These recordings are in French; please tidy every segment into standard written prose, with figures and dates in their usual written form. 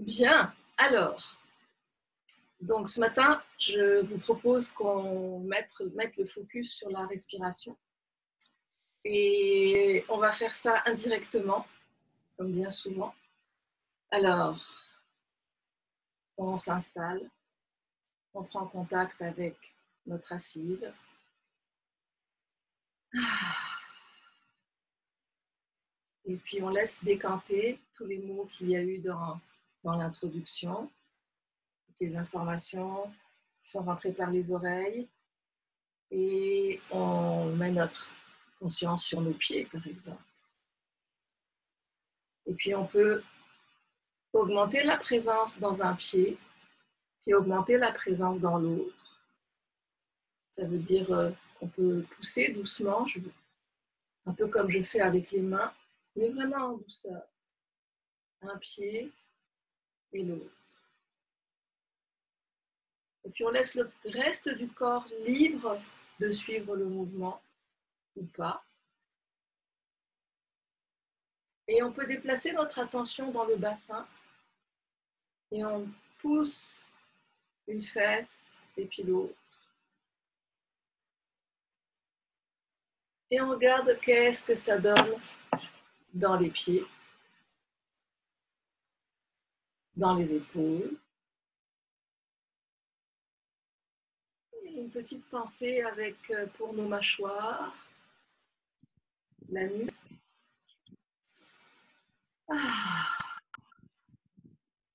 Bien, alors, donc ce matin, je vous propose qu'on mette le focus sur la respiration. Et on va faire ça indirectement, comme bien souvent. Alors, on s'installe, on prend contact avec notre assise. Et puis on laisse décanter tous les mots qu'il y a eu dans l'introduction, toutes les informations qui sont rentrées par les oreilles. Et on met notre conscience sur nos pieds, par exemple. Et puis on peut augmenter la présence dans un pied, puis augmenter la présence dans l'autre. Ça veut dire qu'on peut pousser doucement, un peu comme je fais avec les mains, mais vraiment en douceur. Un pied et l'autre. Et puis on laisse le reste du corps libre de suivre le mouvement ou pas. Et on peut déplacer notre attention dans le bassin et on pousse une fesse et puis l'autre. Et on regarde qu'est-ce que ça donne dans les pieds, dans les épaules. Et une petite pensée avec pour nos mâchoires, la nuque.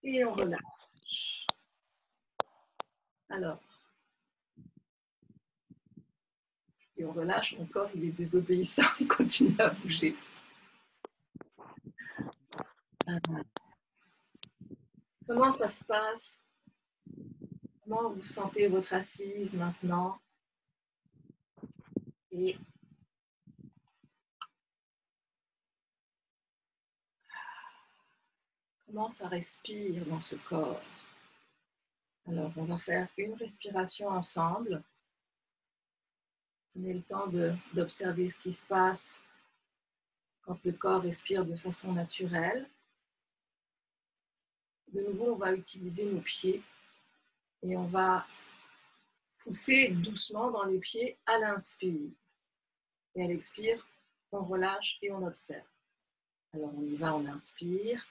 Et on relâche. Alors, et on relâche, mon corps il est désobéissant, il continue à bouger. Comment ça se passe? Comment vous sentez votre assise maintenant? Et comment ça respire dans ce corps? Alors, on va faire une respiration ensemble. Prenez le temps d'observer ce qui se passe quand le corps respire de façon naturelle. De nouveau, on va utiliser nos pieds et on va pousser doucement dans les pieds à l'inspire. Et à l'expire, on relâche et on observe. Alors on y va, on inspire,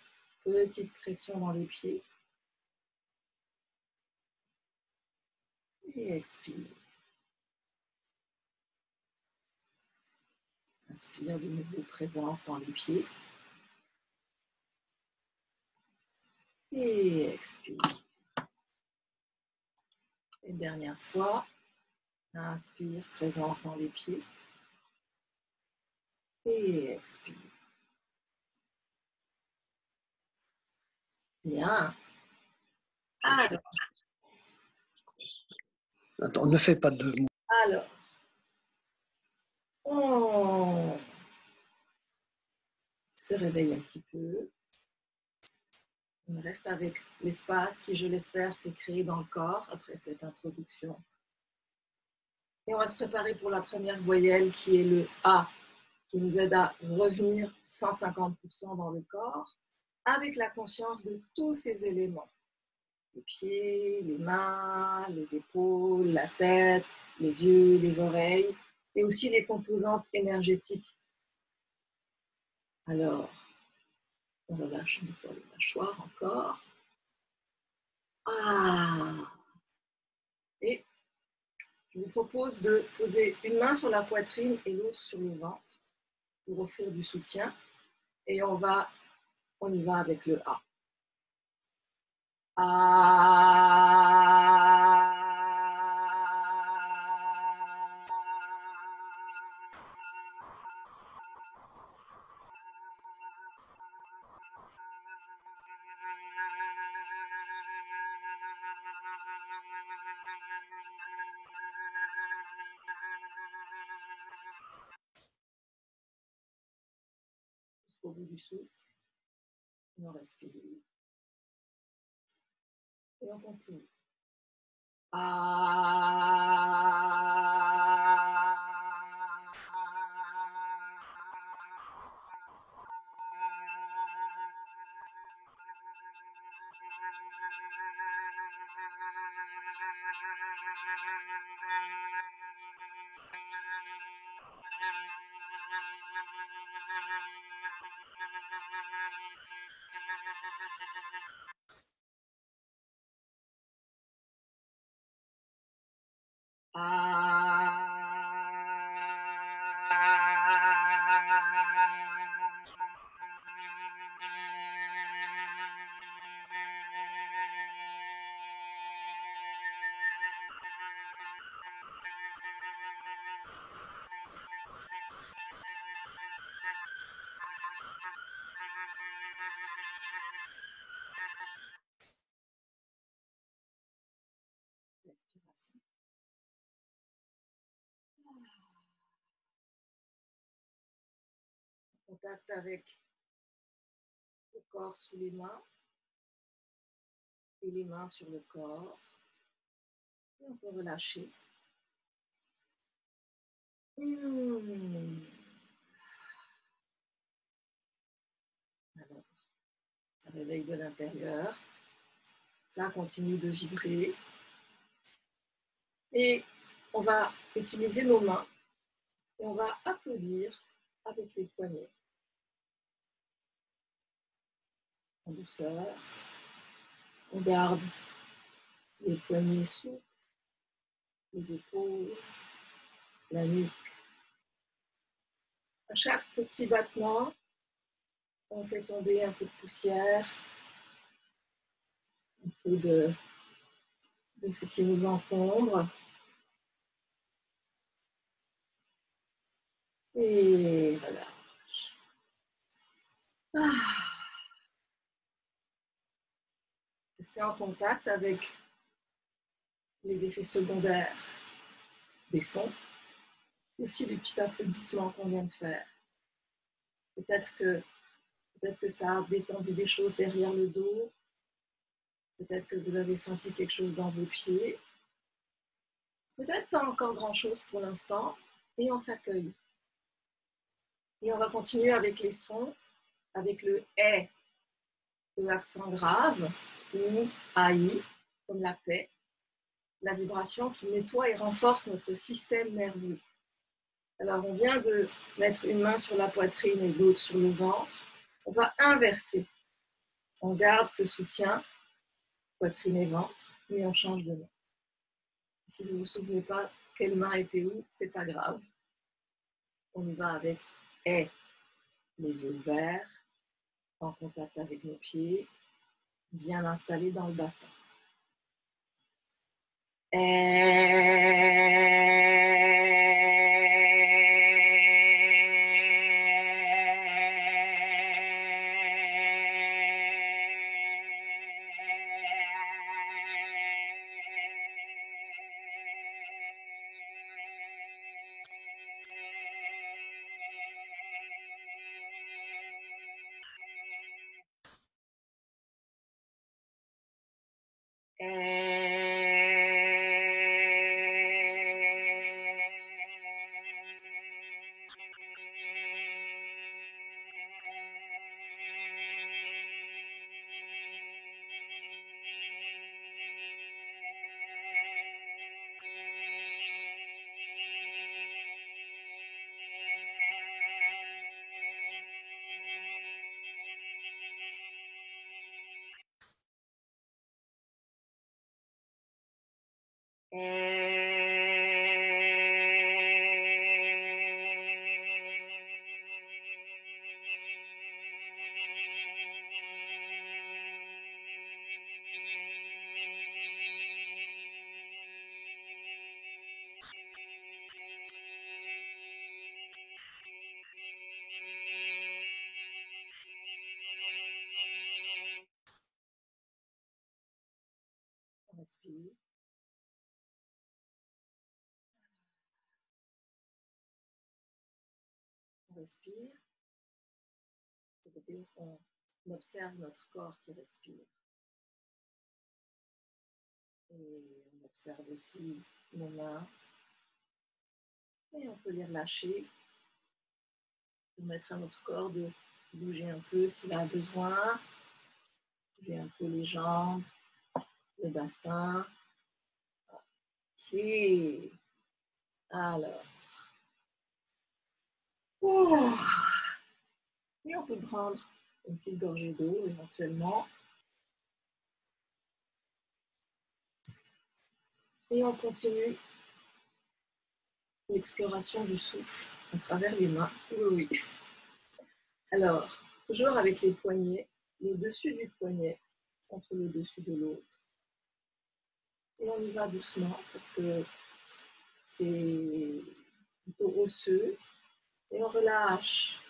petite pression dans les pieds. Et expire. Inspire de nouveau, présence dans les pieds. Et expire. Et dernière fois, inspire, présence dans les pieds. Et expire. Bien. Alors. Attends, ne fais pas de mots. Alors. On se réveille un petit peu. On reste avec l'espace qui, je l'espère, s'est créé dans le corps après cette introduction. Et on va se préparer pour la première voyelle qui est le A, qui nous aide à revenir 150% dans le corps avec la conscience de tous ces éléments. Les pieds, les mains, les épaules, la tête, les yeux, les oreilles et aussi les composantes énergétiques. Alors, on relâche une fois les mâchoires encore. Et je vous propose de poser une main sur la poitrine et l'autre sur le ventre pour offrir du soutien. Et on y va avec le A. Jusqu'au bout du souffle. On respire. Et on continue. Respiration. Contact avec le corps sous les mains et les mains sur le corps. Et on peut relâcher. Alors, ça réveille de l'intérieur. Ça continue de vibrer. Et on va utiliser nos mains et on va applaudir avec les poignets. En douceur. On garde les poignets souples, les épaules, la nuque. À chaque petit battement, on fait tomber un peu de poussière, un peu de ce qui nous encombre. Et voilà. Rester en contact avec les effets secondaires des sons, et aussi les petits applaudissements qu'on vient de faire. Peut-être que ça a détendu des choses derrière le dos. Peut-être que vous avez senti quelque chose dans vos pieds. Peut-être pas encore grand-chose pour l'instant. Et on s'accueille. Et on va continuer avec les sons, avec le « est », le accent grave, ou « aïe », comme la paix, la vibration qui nettoie et renforce notre système nerveux. Alors, on vient de mettre une main sur la poitrine et l'autre sur le ventre. On va inverser. On garde ce soutien, poitrine et ventre, mais on change de main. Si vous ne vous souvenez pas quelle main était où, c'est pas grave. On y va avec « est », les yeux ouverts, en contact avec nos pieds, bien installés dans le bassin. On respire. On respire. Ça veut dire qu'on observe notre corps qui respire. Et on observe aussi nos mains. Et on peut les relâcher. Permettre à notre corps de bouger un peu s'il a besoin. Bouger un peu les jambes, le bassin. Ok. Alors. Oh. Et on peut prendre une petite gorgée d'eau éventuellement. Et on continue l'exploration du souffle à travers les mains. Oui, oui. Alors, toujours avec les poignets, le dessus du poignet contre le dessus de l'autre. Et on y va doucement parce que c'est plutôt osseux. Et on relâche.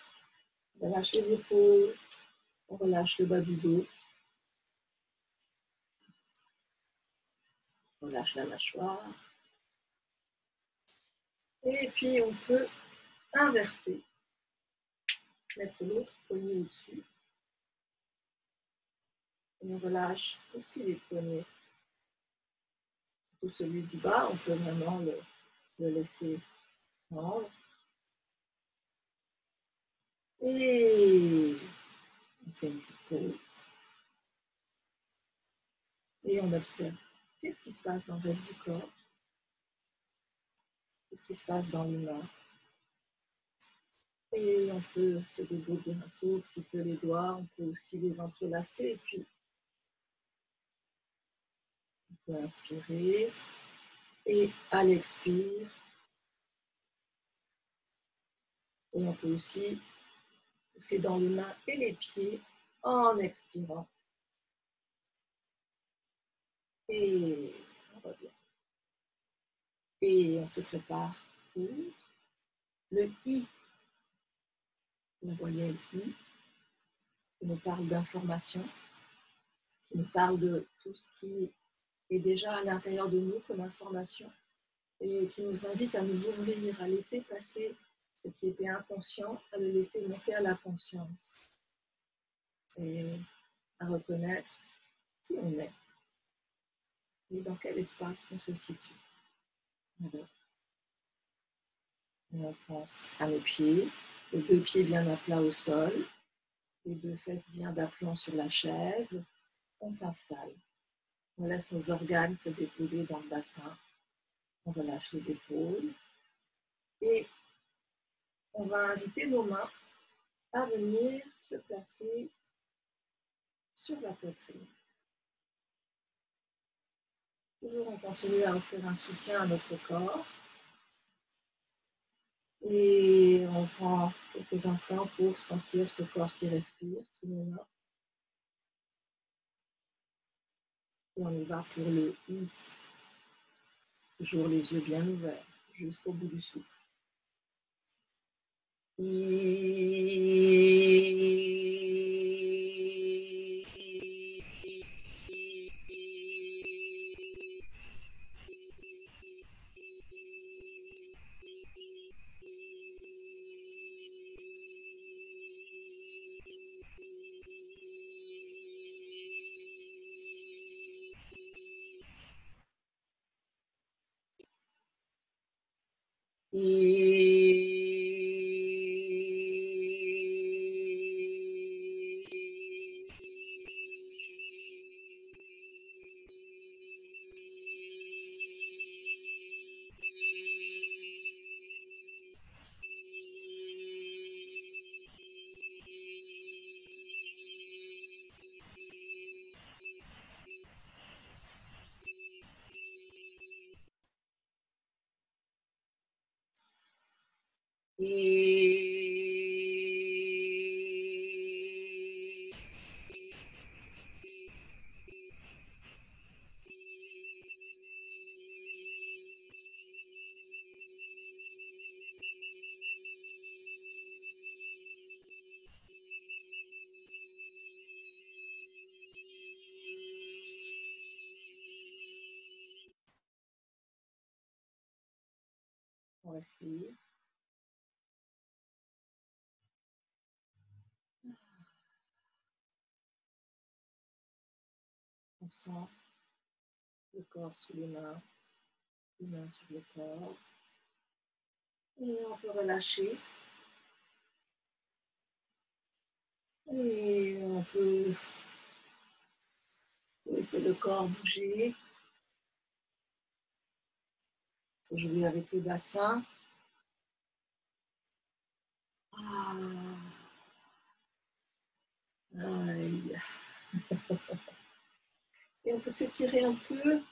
On relâche les épaules, on relâche le bas du dos. On relâche la mâchoire. Et puis on peut inverser. Mettre l'autre poignet au-dessus. Et on relâche aussi les poignets. Tout celui du bas, on peut vraiment le laisser prendre. Et on fait une petite pause. Et on observe qu'est-ce qui se passe dans le reste du corps. Qu'est-ce qui se passe dans l'humain. Et on peut se dégourdir un tout petit peu les doigts. On peut aussi les entrelacer. Et puis, on peut inspirer. Et à l'expire. Et on peut aussi pousser dans les mains et les pieds en expirant. Et on revient. Et on se prépare pour le I. La voyelle I qui nous parle d'information, qui nous parle de tout ce qui est déjà à l'intérieur de nous comme information et qui nous invite à nous ouvrir, à laisser passer ce qui était inconscient, à le laisser monter à la conscience et à reconnaître qui on est et dans quel espace on se situe. Alors, on pense à nos pieds, les deux pieds bien à plat au sol, les deux fesses bien d'aplomb sur la chaise. On s'installe. On laisse nos organes se déposer dans le bassin. On relâche les épaules. Et on va inviter nos mains à venir se placer sur la poitrine. Toujours on continue à offrir un soutien à notre corps. Et on prend quelques instants pour sentir ce corps qui respire sous nos mains. Et on y va pour le I. Toujours les yeux bien ouverts, jusqu'au bout du souffle. On respire. On sent le corps sous les mains sur le corps. Et on peut relâcher. Et on peut laisser le corps bouger. Jouer avec le bassin. Aïe. Et on peut s'étirer un peu.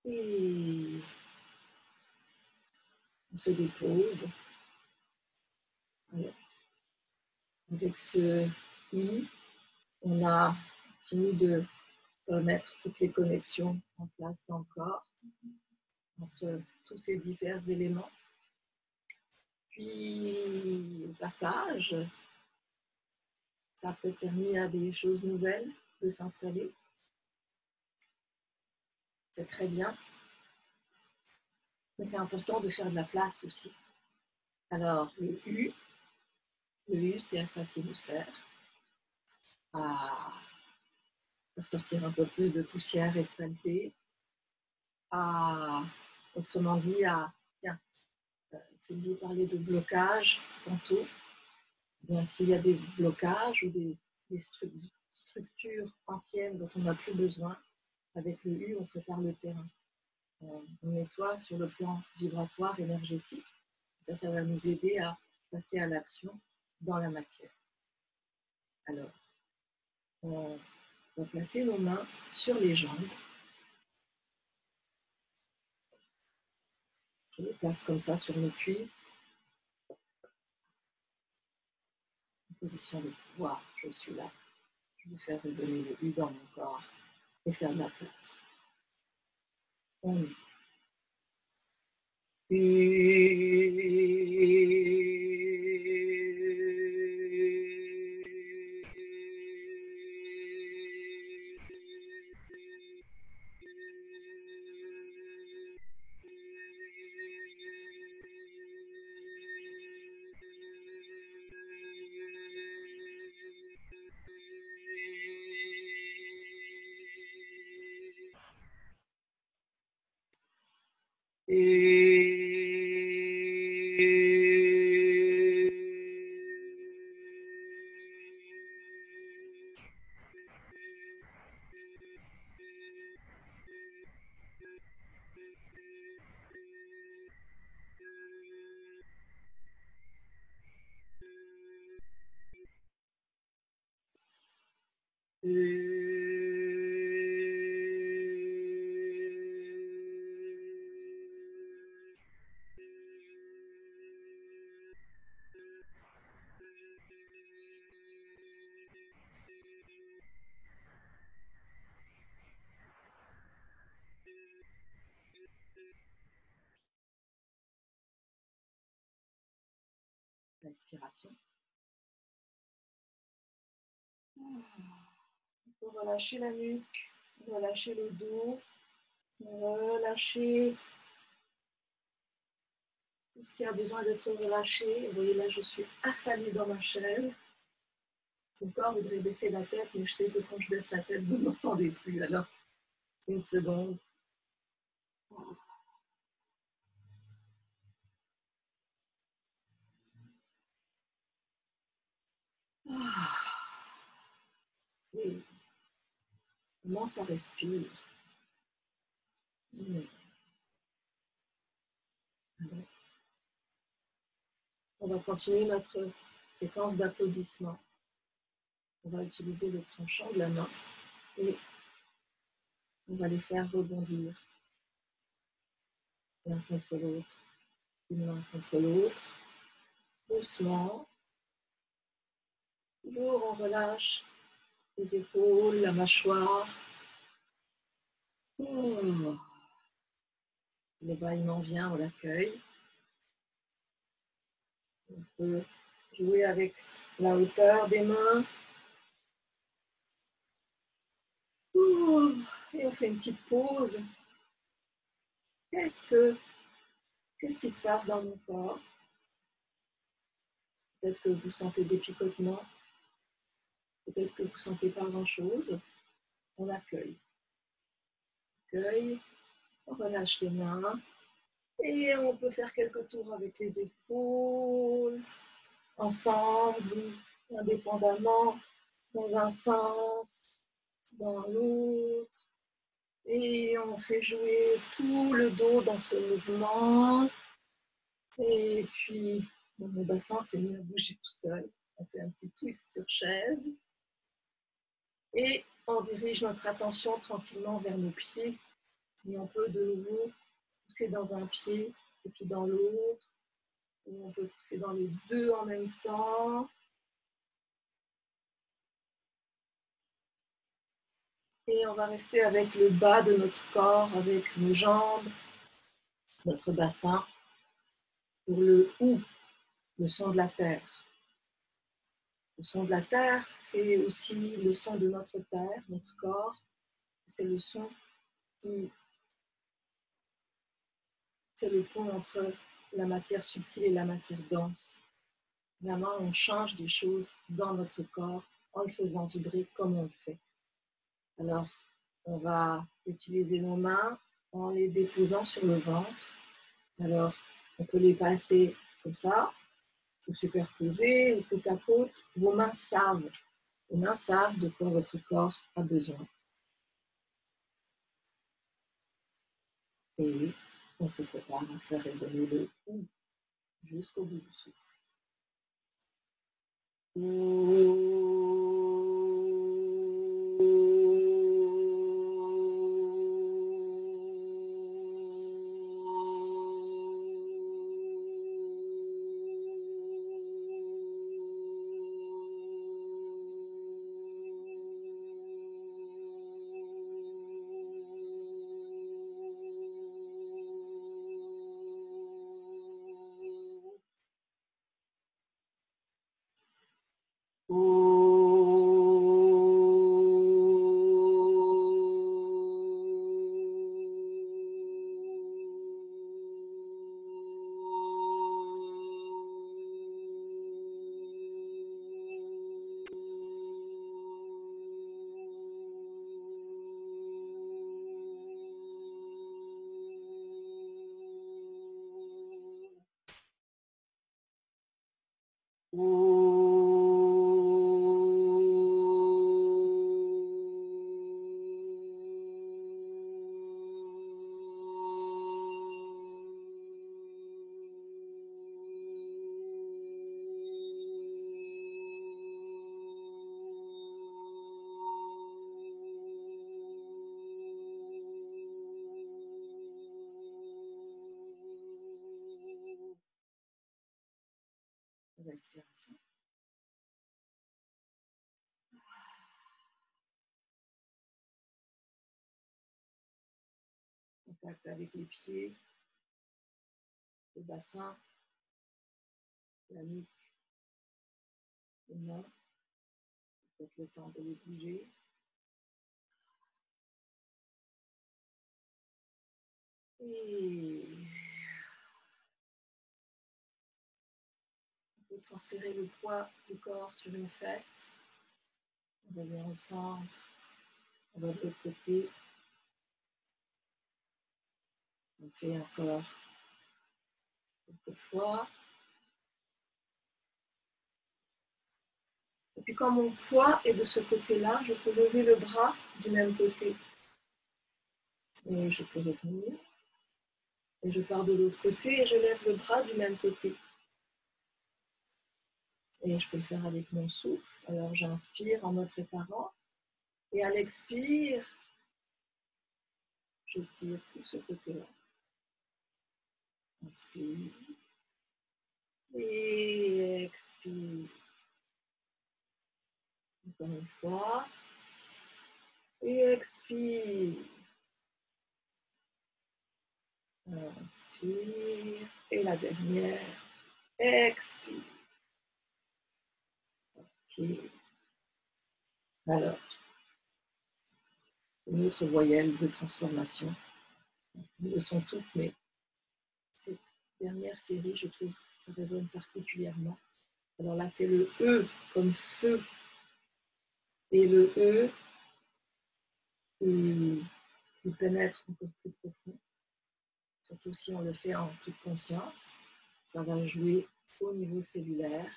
Et on se dépose. Alors, avec ce I, on a fini de remettre toutes les connexions en place dans le corps entre tous ces divers éléments. Puis, au passage, ça a peut-être permis à des choses nouvelles de s'installer. C'est très bien. Mais c'est important de faire de la place aussi. Alors, le U, c'est à ça qui nous sert, à faire sortir un peu plus de poussière et de saleté, autrement dit, tiens, Sylvie parlait de blocage tantôt. Bien, s'il y a des blocages ou des structures anciennes dont on n'a plus besoin, avec le U, on prépare le terrain. On nettoie sur le plan vibratoire, énergétique. Ça va nous aider à passer à l'action dans la matière. Alors, on va placer nos mains sur les jambes. Je les place comme ça sur mes cuisses. En position de pouvoir, je suis là. Je vais faire résonner le U dans mon corps et faire de la place. On y. L'inspiration. On peut relâcher la nuque, relâcher le dos, relâcher tout ce qui a besoin d'être relâché. Vous voyez là, je suis affalée dans ma chaise. Mon corps voudrait baisser la tête, mais je sais que quand je baisse la tête, vous ne m'entendez plus. Alors, une seconde. Et comment ça respire? Alors, on va continuer notre séquence d'applaudissements. On va utiliser le tranchant de la main et on va les faire rebondir l'un contre l'autre, une main contre l'autre, doucement. Toujours on relâche les épaules, la mâchoire. Le bâillement vient, on l'accueille. On peut jouer avec la hauteur des mains. Et on fait une petite pause. Qu'est-ce qui se passe dans mon corps? Peut-être que vous sentez des picotements. Peut-être que vous ne sentez pas grand-chose. On accueille. On relâche les mains. Et on peut faire quelques tours avec les épaules, ensemble, indépendamment. dans un sens, dans l'autre. Et on fait jouer tout le dos dans ce mouvement. Et puis, mon bassin s'est mis à bouger tout seul. On fait un petit twist sur chaise. Et on dirige notre attention tranquillement vers nos pieds. Et on peut de nouveau pousser dans un pied et puis dans l'autre. Et on peut pousser dans les deux en même temps. Et on va rester avec le bas de notre corps, avec nos jambes, notre bassin, pour le OU, le son de la terre. Le son de la terre, c'est aussi le son de notre terre, notre corps. C'est le son qui fait le pont entre la matière subtile et la matière dense. Vraiment, on change des choses dans notre corps en le faisant vibrer comme on le fait. Alors, on va utiliser nos mains en les déposant sur le ventre. Alors, on peut les passer comme ça, ou superposer, ou côte à côte. Vos mains savent de quoi votre corps a besoin. Et on se prépare à faire résonner le OU jusqu'au bout du souffle. Respiration. Contact avec les pieds, le bassin, la nuque, les mains. Peut-être le temps de les bouger. Et on peut transférer le poids du corps sur une fesse. On revient au centre. On va de l'autre côté. On fait encore quelques fois. Et puis quand mon poids est de ce côté-là, je peux lever le bras du même côté. Et je peux revenir. Et je pars de l'autre côté et je lève le bras du même côté. Et je peux le faire avec mon souffle. Alors j'inspire en me préparant. Et à l'expire, je tire tout ce côté-là. Inspire. Et expire. Encore une fois. Et expire. Inspire. Et la dernière. Expire. Ok. Alors, une autre voyelle de transformation. Elles le sont toutes, mais cette dernière série, je trouve, ça résonne particulièrement. Alors là, c'est le E comme feu. Et le E qui pénètre encore plus profond. Surtout si on le fait en toute conscience. Ça va jouer au niveau cellulaire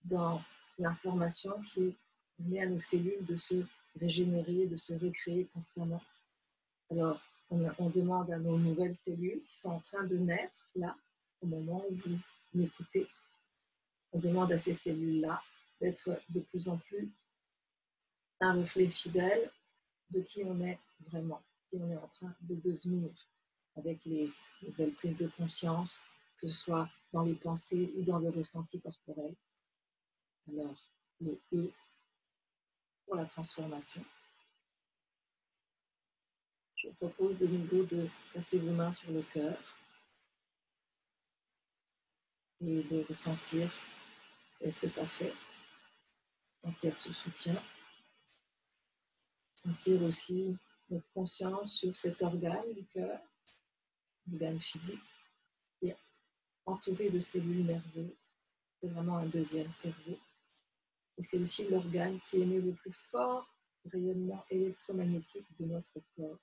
dans l'information qui permet à nos cellules de se régénérer, de se recréer constamment. Alors, on demande à nos nouvelles cellules qui sont en train de naître, là, au moment où vous m'écoutez, on demande à ces cellules-là d'être de plus en plus un reflet fidèle de qui on est vraiment, qui on est en train de devenir, avec les nouvelles prises de conscience, que ce soit dans les pensées ou dans le ressenti corporel. Alors, le E pour la transformation. Je vous propose de nouveau de passer vos mains sur le cœur et de ressentir ce que ça fait. Sentir ce soutien. Sentir aussi notre conscience sur cet organe du cœur, l'organe physique, qui est entouré de cellules nerveuses. C'est vraiment un deuxième cerveau. Et c'est aussi l'organe qui émet le plus fort rayonnement électromagnétique de notre corps.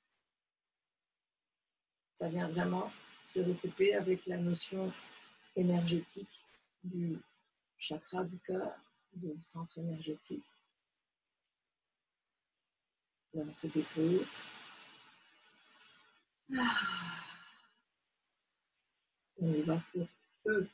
Ça vient vraiment se recouper avec la notion énergétique du chakra du cœur, du centre énergétique. Là, on se dépose. On y va pour E.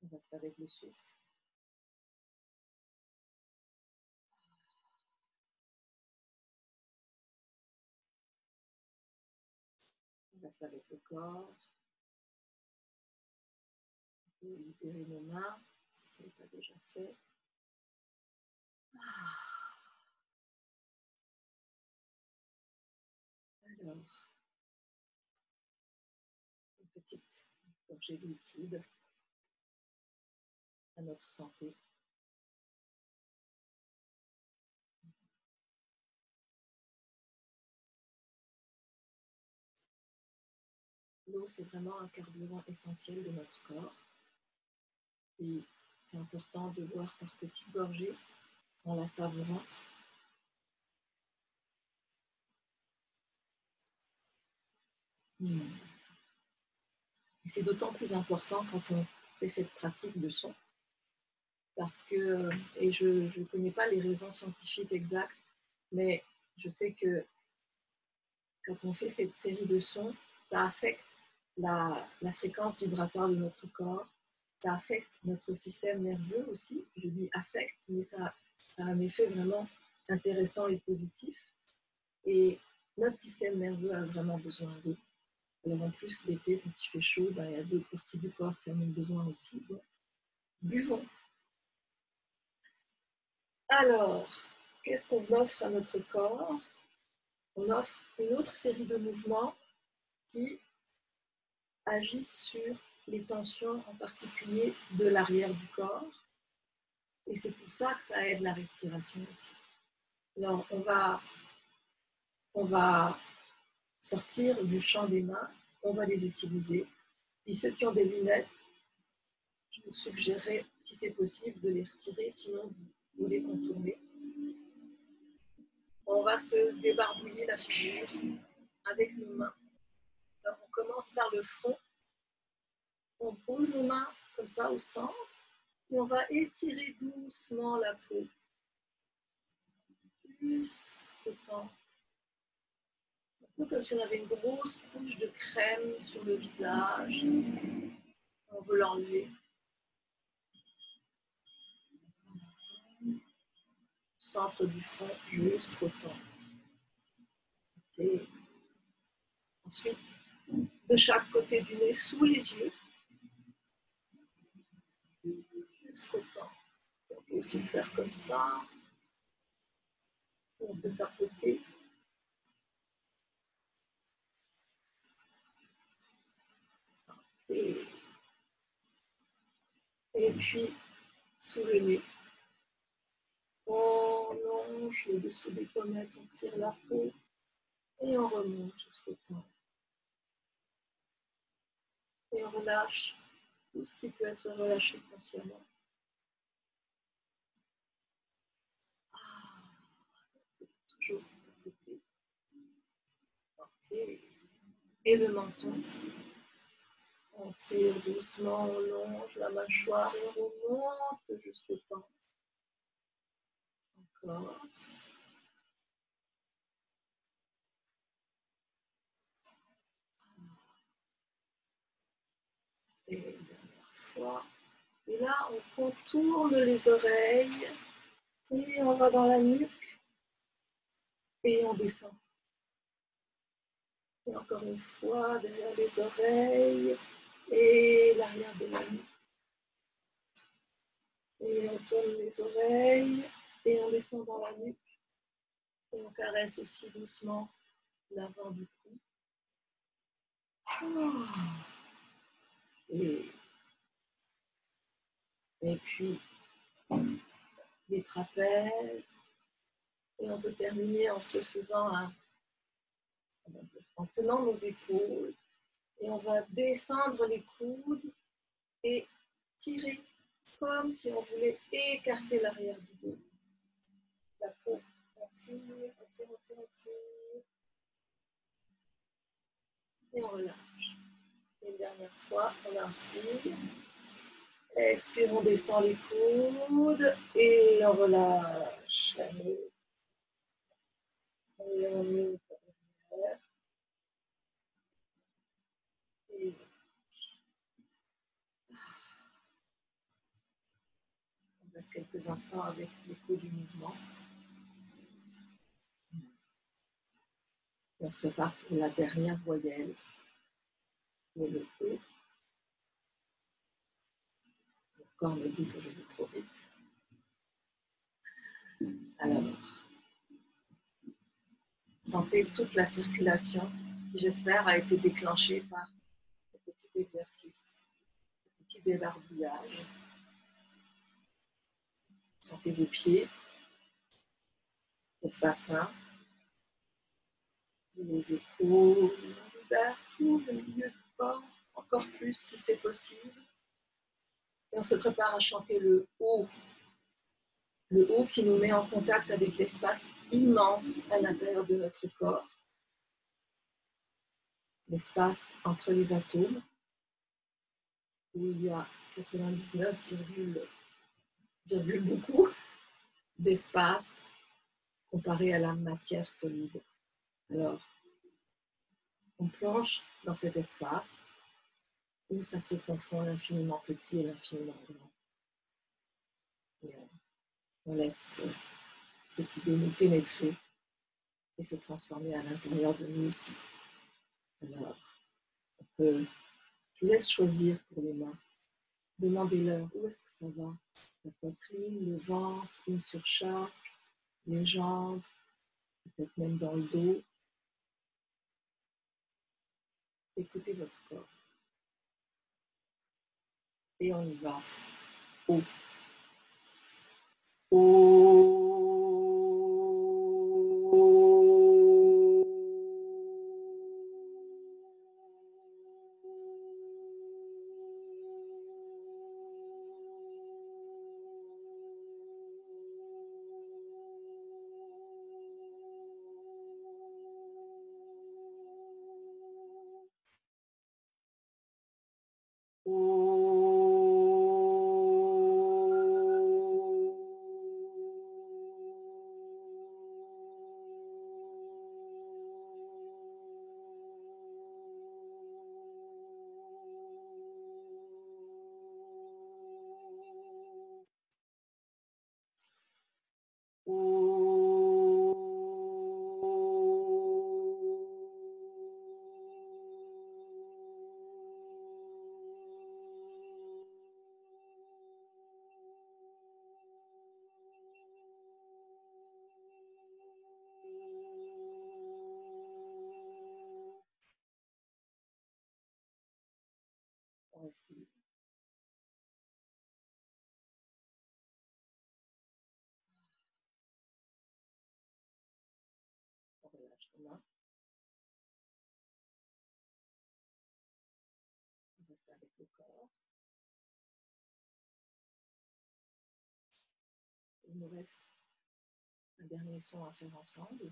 On reste avec le souffle. On reste avec le corps. On peut libérer nos mains, si ce n'est pas déjà fait. Alors, une petite gorgée de liquide à notre santé. L'eau, c'est vraiment un carburant essentiel de notre corps. Et c'est important de boire par petites gorgées en la savourant. Et c'est d'autant plus important quand on fait cette pratique de son, parce que, et je ne connais pas les raisons scientifiques exactes, mais je sais que quand on fait cette série de sons, ça affecte la fréquence vibratoire de notre corps, ça affecte notre système nerveux aussi. Je dis affecte, mais ça a un effet vraiment intéressant et positif. Et notre système nerveux a vraiment besoin d'eau. Alors en plus, l'été, quand il fait chaud, il y a d'autres parties du corps qui en ont besoin aussi. Donc, buvons. Alors, qu'est-ce qu'on offre à notre corps? On offre une autre série de mouvements qui agissent sur les tensions, en particulier de l'arrière du corps. Et c'est pour ça que ça aide la respiration aussi. Alors, on va sortir du champ des mains, on va les utiliser. Puis ceux qui ont des lunettes, je vous suggérerais, si c'est possible, de les retirer, sinon vous les contournez. On va se débarbouiller la figure avec nos mains. Alors, on commence par le front. On pose nos mains comme ça au centre. Et on va étirer doucement la peau jusqu'au temps. Un peu comme si on avait une grosse couche de crème sur le visage. On veut l'enlever. Centre du front jusqu'au temps. Okay. Ensuite, de chaque côté du nez, sous les yeux, jusqu'au temps. On peut aussi le faire comme ça. On peut tapoter. Et puis, sous le nez, on longe le dessous des pommettes, on tire la peau et on remonte jusqu'au temps. Et on relâche tout ce qui peut être relâché consciemment. Toujours tapoter. Okay. Et le menton. On tire doucement, on longe la mâchoire et on remonte jusqu'au temps. Encore. Et une dernière fois. Et là, on contourne les oreilles et on va dans la nuque et on descend. Et encore une fois, derrière les oreilles et l'arrière de la nuque. Et on tourne les oreilles et on descend dans la nuque. Et on caresse aussi doucement l'avant du cou. Et puis, les trapèzes. Et on peut terminer en se faisant en tenant nos épaules. Et on va descendre les coudes et tirer comme si on voulait écarter l'arrière du dos. La peau, on tire, on tire, on tire, on tire. Et on relâche. Une dernière fois, on inspire. Expire, on descend les coudes et on relâche. Et on ouvre derrière. Et on reste quelques instants avec l'écho du mouvement. Et on se prépare pour la dernière voyelle. Le E. Le corps me dit que je vais trop vite. Alors, sentez toute la circulation qui, j'espère, a été déclenchée par ce petit exercice, ce petit débarbouillage. Sentez vos pieds, votre bassin, les épaules, vers tout le milieu du corps, encore plus si c'est possible. Et on se prépare à chanter le haut qui nous met en contact avec l'espace immense à l'intérieur de notre corps, l'espace entre les atomes, où il y a 99, beaucoup d'espace comparé à la matière solide. Alors, on plonge dans cet espace où ça se confond l'infiniment petit et l'infiniment grand. Et on laisse cette idée nous pénétrer et se transformer à l'intérieur de nous aussi. Alors, je vous laisse choisir pour les mains. Demandez-leur où est-ce que ça va. La poitrine, le ventre, une sur chaque, les jambes, peut-être même dans le dos. Écoutez votre corps. Et on y va. Haut. respire. On relâche les mains. On reste avec le corps. Il nous reste un dernier son à faire ensemble.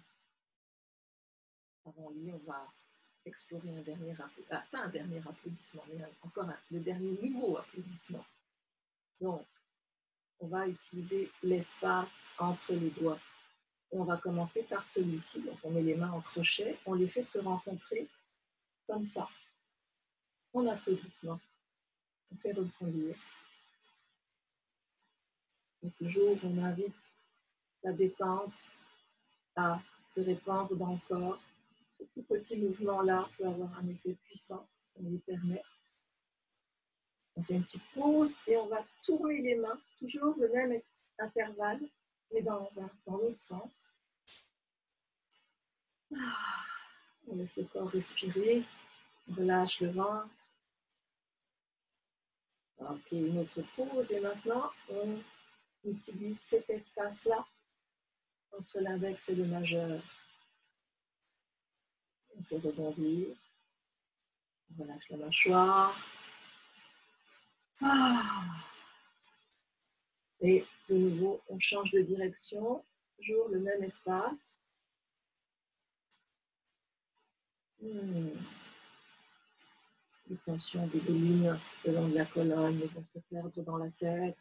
Avant lui, on va explorer un dernier applaudissement, pas un dernier applaudissement, mais encore le dernier nouveau applaudissement. Donc, on va utiliser l'espace entre les doigts. Et on va commencer par celui-ci. Donc, on met les mains en crochet, on les fait se rencontrer comme ça, en applaudissement. On fait rebondir. Et toujours, on invite la détente à se répandre dans le corps. Ce tout petit mouvement-là peut avoir un effet puissant, si on lui permet. On fait une petite pause et on va tourner les mains, toujours le même intervalle, mais dans l'autre sens. On laisse le corps respirer, on relâche le ventre. Ok, une autre pause et maintenant on utilise cet espace-là entre l'index et le majeur. On fait rebondir, on relâche la mâchoire. Et de nouveau, on change de direction, toujours le même espace. Les tensions des lignes le long de la colonne vont se perdre dans la tête.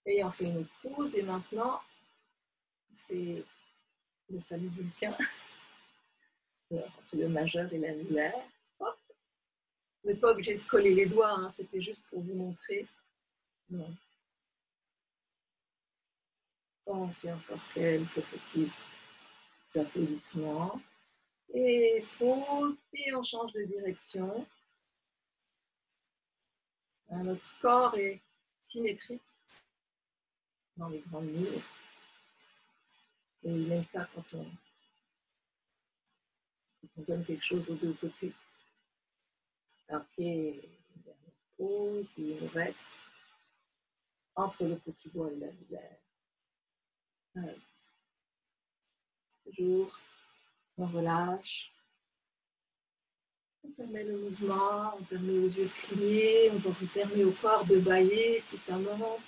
Et on fait une pause et maintenant, c'est le salut vulcain entre le majeur et l'annulaire. Vous n'êtes pas obligé de coller les doigts, hein, c'était juste pour vous montrer. Non. On fait encore quelques petits applaudissements. Et pause, et on change de direction. Notre corps est symétrique dans les grandes lignes. Et il aime ça quand on donne quelque chose aux deux côtés. Ok, dernière pause, il nous reste entre le petit doigt et l'annulaire. Toujours, on relâche. On permet le mouvement, on permet aux yeux de cligner, on permet au corps de bâiller si ça monte.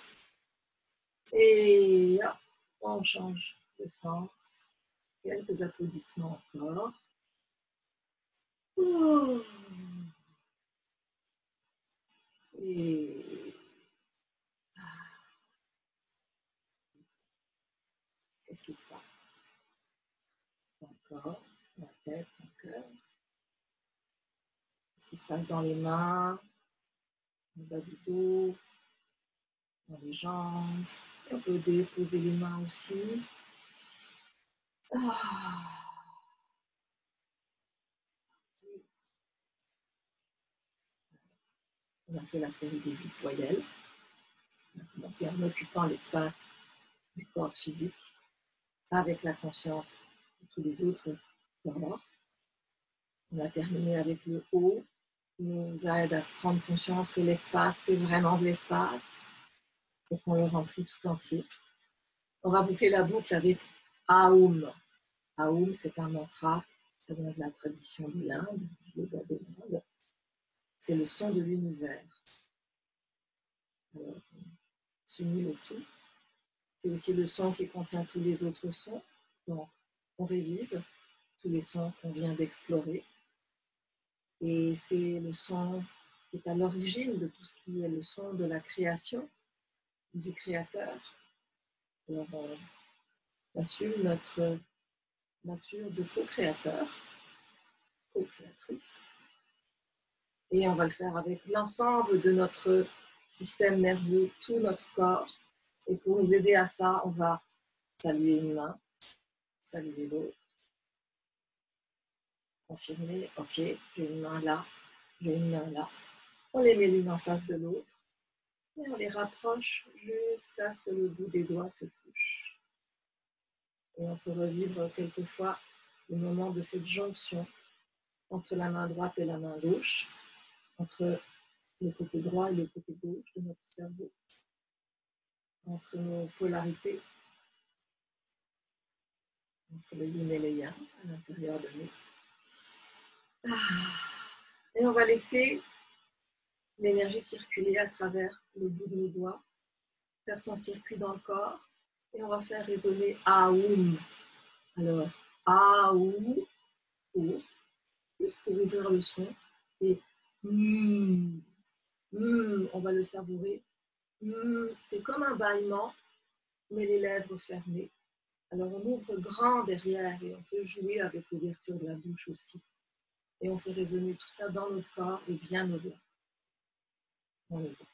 Et hop, on change de sens. Quelques applaudissements encore. Et qu'est-ce qui se passe? Encore, la tête, le cœur. Qu'est-ce qui se passe dans les mains, le bas du dos, dans les jambes? On peut déposer les mains aussi. On a fait la série des 8 voyelles. On a commencé en occupant l'espace du corps physique avec la conscience de tous les autres corps. On a terminé avec le haut, qui nous aide à prendre conscience que l'espace, c'est vraiment de l'espace et qu'on le remplit tout entier. On va boucler la boucle avec Aum. Aum, c'est un mantra, ça vient de la tradition de l'Inde, du yoga de l'Inde. C'est le son de l'univers. Alors, on s'unit au tout. C'est aussi le son qui contient tous les autres sons. Donc, on révise tous les sons qu'on vient d'explorer. Et c'est le son qui est à l'origine de tout ce qui est le son de la création, du créateur. Alors, on assume notre nature de co-créateur, co-créatrice. Et on va le faire avec l'ensemble de notre système nerveux, tout notre corps. Et pour nous aider à ça, on va saluer une main, saluer l'autre. Confirmer, ok, j'ai une main là, j'ai une main là. On les met l'une en face de l'autre et on les rapproche jusqu'à ce que le bout des doigts se touche. Et on peut revivre quelquefois le moment de cette jonction entre la main droite et la main gauche. entre le côté droit et le côté gauche de notre cerveau, entre nos polarités, entre le yin et le yang à l'intérieur de nous. Et on va laisser l'énergie circuler à travers le bout de nos doigts, faire son circuit dans le corps, et on va faire résonner Aum. Alors, Aum, juste pour ouvrir le son, et on va le savourer. C'est comme un bâillement, mais les lèvres fermées. Alors on ouvre grand derrière et on peut jouer avec l'ouverture de la bouche aussi. Et on fait résonner tout ça dans notre corps et bien au-delà. On y va.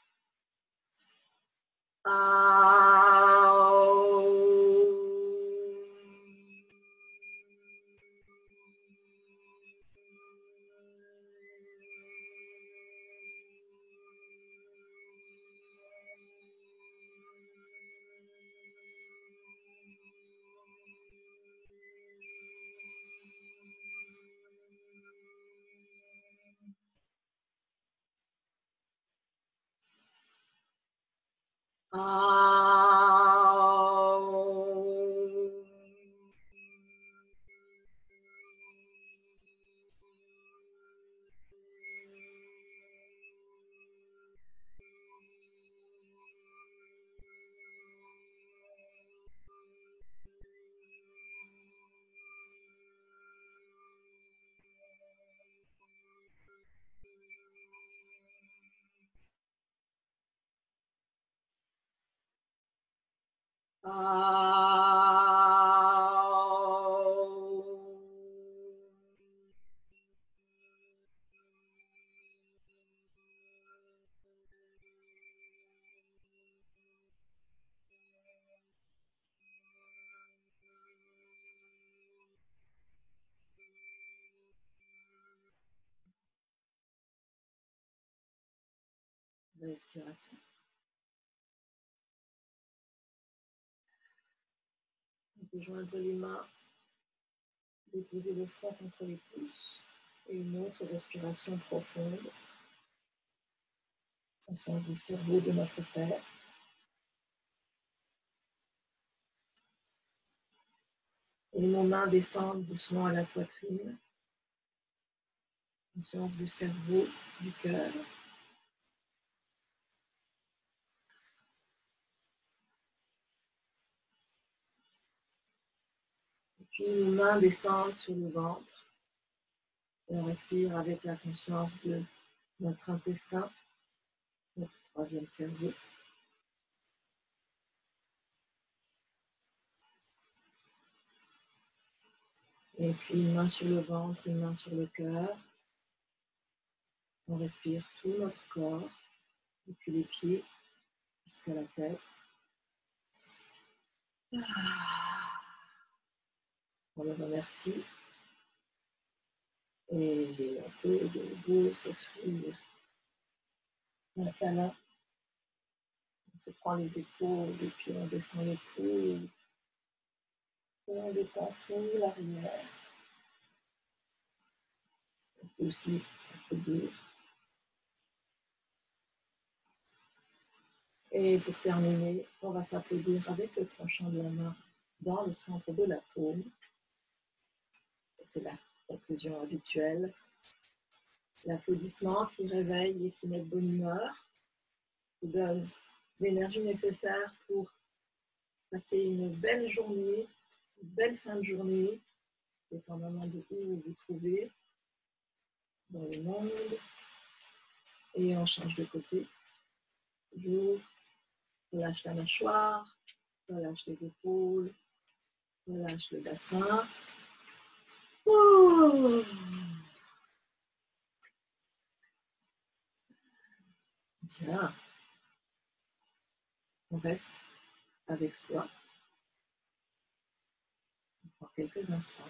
Respiration. On peut joindre les mains, déposer le front contre les pouces et une autre respiration profonde, conscience du cerveau de notre Père. Et nos mains descendent doucement à la poitrine, conscience du cerveau, du cœur. Puis nos mains descendent sur le ventre. Et on respire avec la conscience de notre intestin, notre troisième cerveau. Et puis une main sur le ventre, une main sur le cœur. On respire tout notre corps, depuis les pieds jusqu'à la tête. On le remercie. Et on peut de nouveau s'offrir un câlin. On se prend les épaules et puis on descend les coudes. Et on détend tout l'arrière. On peut aussi s'applaudir. Et pour terminer, on va s'applaudir avec le tranchant de la main dans le centre de la paume. C'est la conclusion habituelle. L'applaudissement qui réveille et qui met de bonne humeur, qui donne l'énergie nécessaire pour passer une belle journée, une belle fin de journée, dépendamment de où vous vous trouvez dans le monde. Et on change de côté. Toujours, relâche la mâchoire, relâche les épaules, relâche le bassin. Oh. Bien. On reste avec soi pour quelques instants.